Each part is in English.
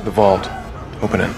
The vault. Open it.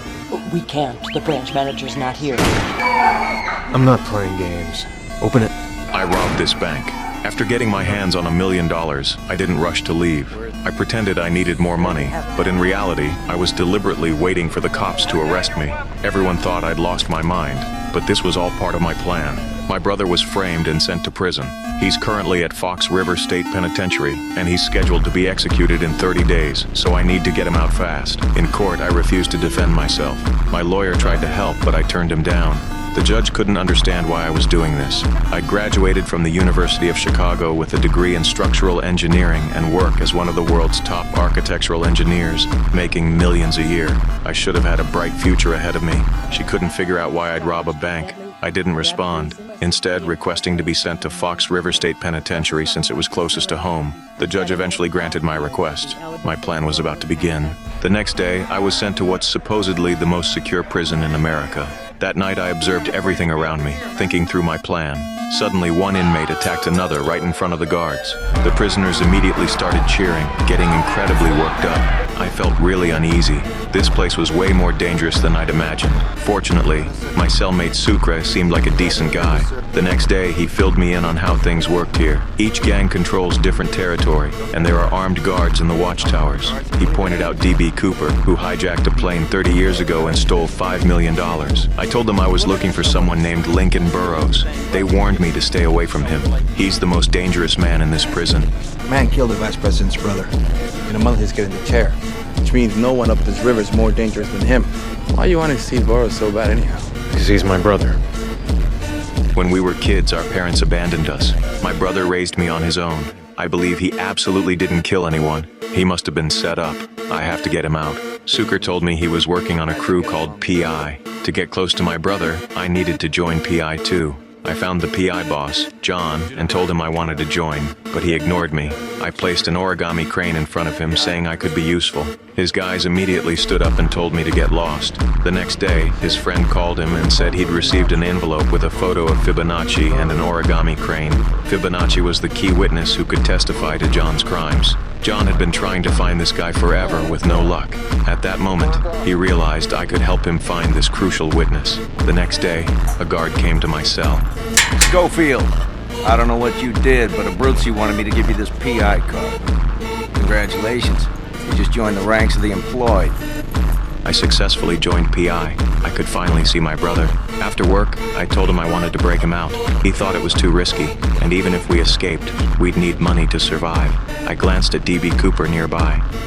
We can't. The branch manager's not here. I'm not playing games. Open it. I robbed this bank. After getting my hands on $1 million, I didn't rush to leave. I pretended I needed more money, but in reality, I was deliberately waiting for the cops to arrest me. Everyone thought I'd lost my mind, but this was all part of my plan. My brother was framed and sent to prison. He's currently at Fox River State Penitentiary, and he's scheduled to be executed in 30 days, so I need to get him out fast. In court, I refused to defend myself. My lawyer tried to help, but I turned him down. The judge couldn't understand why I was doing this. I graduated from the University of Chicago with a degree in structural engineering and work as one of the world's top architectural engineers, making millions a year. I should have had a bright future ahead of me. She couldn't figure out why I'd rob a bank. I didn't respond, instead requesting to be sent to Fox River State Penitentiary since it was closest to home. The judge eventually granted my request. My plan was about to begin. The next day, I was sent to what's supposedly the most secure prison in America. That night, I observed everything around me, thinking through my plan. Suddenly, one inmate attacked another right in front of the guards. The prisoners immediately started cheering, getting incredibly worked up. I felt really uneasy. This place was way more dangerous than I'd imagined. Fortunately, my cellmate Sucre seemed like a decent guy. The next day, he filled me in on how things worked here. Each gang controls different territory, and there are armed guards in the watchtowers. He pointed out D.B. Cooper, who hijacked a plane 30 years ago and stole $5 million. I told them I was looking for someone named Lincoln Burrows. They warned me to stay away from him. He's the most dangerous man in this prison. Man killed the vice president's brother. In a month he's getting the chair, which means no one up this river is more dangerous than him. Why you want to see Burrows so bad anyhow? Because he's my brother. When we were kids, our parents abandoned us. My brother raised me on his own. I believe he absolutely didn't kill anyone. He must have been set up. I have to get him out. Sucre told me he was working on a crew called PI. To get close to my brother, I needed to join PI too. I found the PI boss, John, and told him I wanted to join, but he ignored me. I placed an origami crane in front of him, saying I could be useful. His guys immediately stood up and told me to get lost. The next day, his friend called him and said he'd received an envelope with a photo of Fibonacci and an origami crane. Fibonacci was the key witness who could testify to John's crimes. John had been trying to find this guy forever with no luck. At that moment, he realized I could help him find this crucial witness. The next day, a guard came to my cell. Schofield, I don't know what you did, but Abruzzi wanted me to give you this PI card. Congratulations, you just joined the ranks of the employed. I successfully joined PI. I could finally see my brother. After work, I told him I wanted to break him out. He thought it was too risky, and even if we escaped, we'd need money to survive. I glanced at D.B. Cooper nearby.